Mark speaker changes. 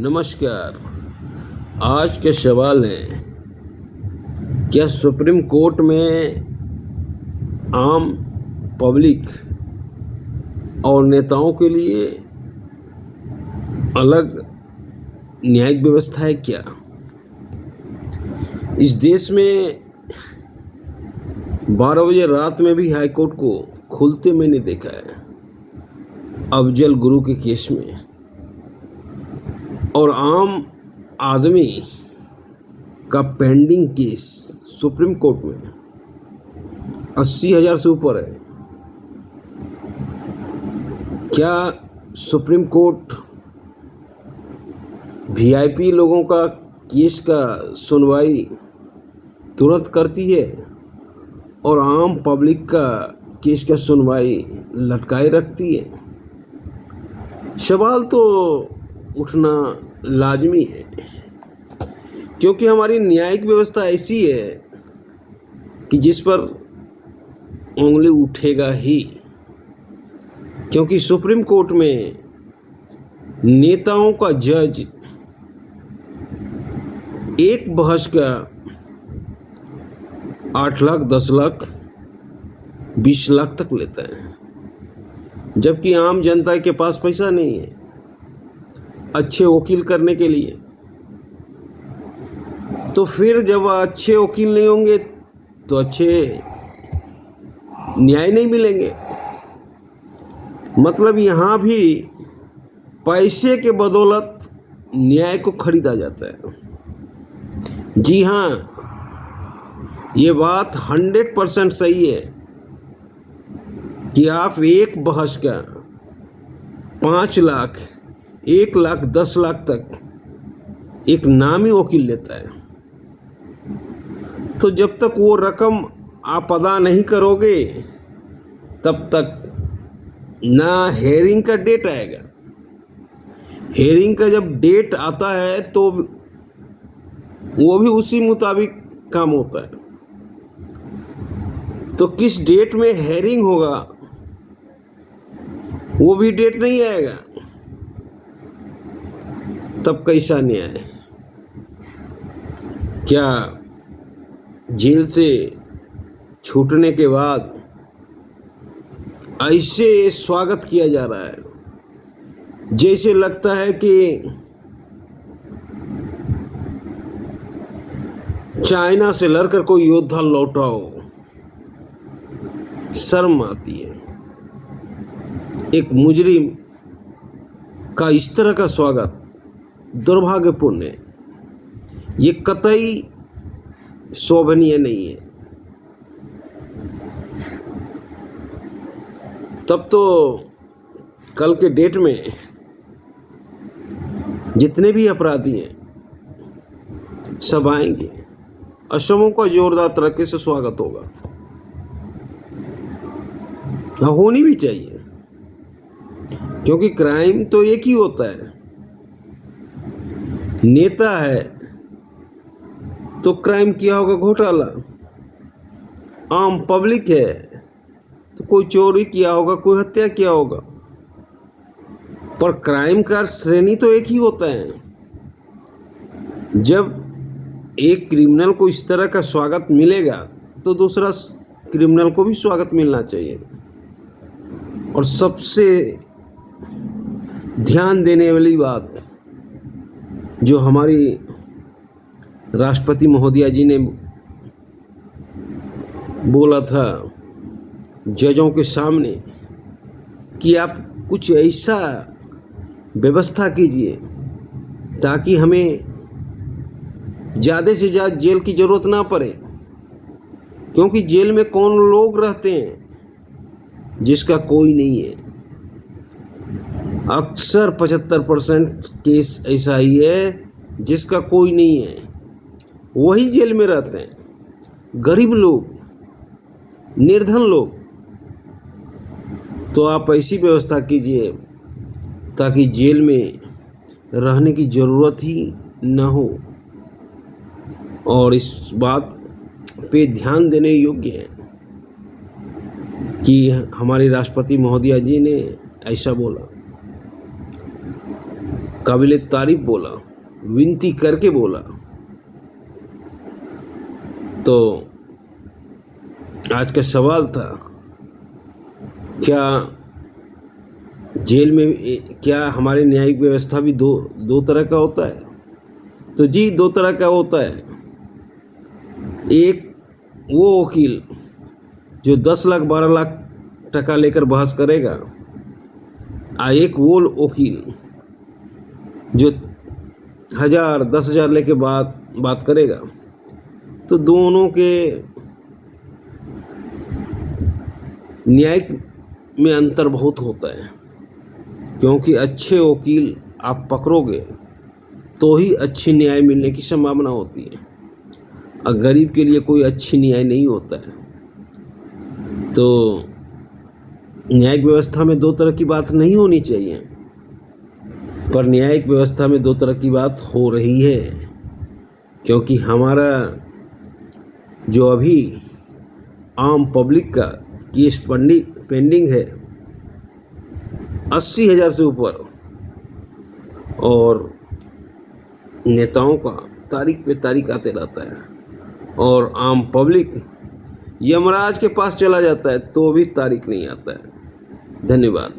Speaker 1: नमस्कार। आज के सवाल है, क्या सुप्रीम कोर्ट में आम पब्लिक और नेताओं के लिए अलग न्यायिक व्यवस्था है क्या? इस देश में 12 बजे रात में भी हाई कोर्ट को खुलते मैंने देखा है अफजल गुरु के केस में, और आम आदमी का पेंडिंग केस सुप्रीम कोर्ट में 80,000 से ऊपर है। क्या सुप्रीम कोर्ट वीआईपी लोगों का केस का सुनवाई तुरंत करती है और आम पब्लिक का केस का सुनवाई लटकाए रखती है? सवाल तो उठना लाजमी है, क्योंकि हमारी न्यायिक व्यवस्था ऐसी है कि जिस पर उंगली उठेगा ही। क्योंकि सुप्रीम कोर्ट में नेताओं का जज एक बहस का 8 लाख, 10 लाख, 20 लाख तक लेता है, जबकि आम जनता के पास पैसा नहीं है अच्छे वकील करने के लिए। तो फिर जब अच्छे वकील नहीं होंगे तो अच्छे न्याय नहीं मिलेंगे। मतलब यहाँ भी पैसे के बदौलत न्याय को खरीदा जाता है। जी हाँ, ये बात 100% सही है कि आप एक बहस का 5 लाख, 1 लाख, 10 लाख तक एक नामी वकील लेता है। तो जब तक वो रकम आप अदा नहीं करोगे तब तक ना हेयरिंग का डेट आएगा। हेयरिंग का जब डेट आता है तो वो भी उसी मुताबिक काम होता है। तो किस डेट में हेयरिंग होगा वो भी डेट नहीं आएगा, तब कैसा न्याय? क्या जेल से छूटने के बाद ऐसे स्वागत किया जा रहा है जैसे लगता है कि चाइना से लड़कर कोई योद्धा लौटा हो? शर्म आती है। एक मुजरिम का इस तरह का स्वागत दुर्भाग्यपूर्ण है। ये कतई शोभनीय नहीं है। तब तो कल के डेट में जितने भी अपराधी हैं सब आएंगे, असमों का जोरदार तरीके से स्वागत होगा। होनी भी चाहिए, क्योंकि क्राइम तो एक ही होता है। नेता है तो क्राइम किया होगा घोटाला, आम पब्लिक है तो कोई चोरी किया होगा, कोई हत्या किया होगा। पर क्राइम का श्रेणी तो एक ही होता है। जब एक क्रिमिनल को इस तरह का स्वागत मिलेगा तो दूसरा क्रिमिनल को भी स्वागत मिलना चाहिए। और सबसे ध्यान देने वाली बात जो हमारी राष्ट्रपति महोदया जी ने बोला था जजों के सामने कि आप कुछ ऐसा व्यवस्था कीजिए ताकि हमें ज़्यादा से ज़्यादा जेल की ज़रूरत ना पड़े। क्योंकि जेल में कौन लोग रहते हैं जिसका कोई नहीं है। अक्सर 75% केस ऐसा ही है जिसका कोई नहीं है, वही जेल में रहते हैं। गरीब लोग, निर्धन लोग। तो आप ऐसी व्यवस्था कीजिए ताकि जेल में रहने की ज़रूरत ही न हो। और इस बात पे ध्यान देने योग्य है कि हमारे राष्ट्रपति महोदया जी ने ऐसा बोला। काबिले तारीफ बोला, विनती करके बोला। तो आज का सवाल था, क्या जेल में क्या हमारे न्यायिक व्यवस्था भी दो तरह का होता है? तो जी, दो तरह का होता है। एक वो वकील जो 10 लाख 12 लाख टका लेकर बहस करेगा, और एक वो वकील जो 1000 10,000 लेके बात करेगा। तो दोनों के न्यायिक में अंतर बहुत होता है, क्योंकि अच्छे वकील आप पकड़ोगे तो ही अच्छी न्याय मिलने की संभावना होती है, और गरीब के लिए कोई अच्छी न्याय नहीं होता है। तो न्यायिक व्यवस्था में दो तरह की बात नहीं होनी चाहिए, पर न्यायिक व्यवस्था में दो तरह की बात हो रही है, क्योंकि हमारा जो अभी आम पब्लिक का केस पेंडिंग है 80,000 से ऊपर, और नेताओं का तारीख पे तारीख आते रहता है, और आम पब्लिक यमराज के पास चला जाता है तो भी तारीख नहीं आता है। धन्यवाद।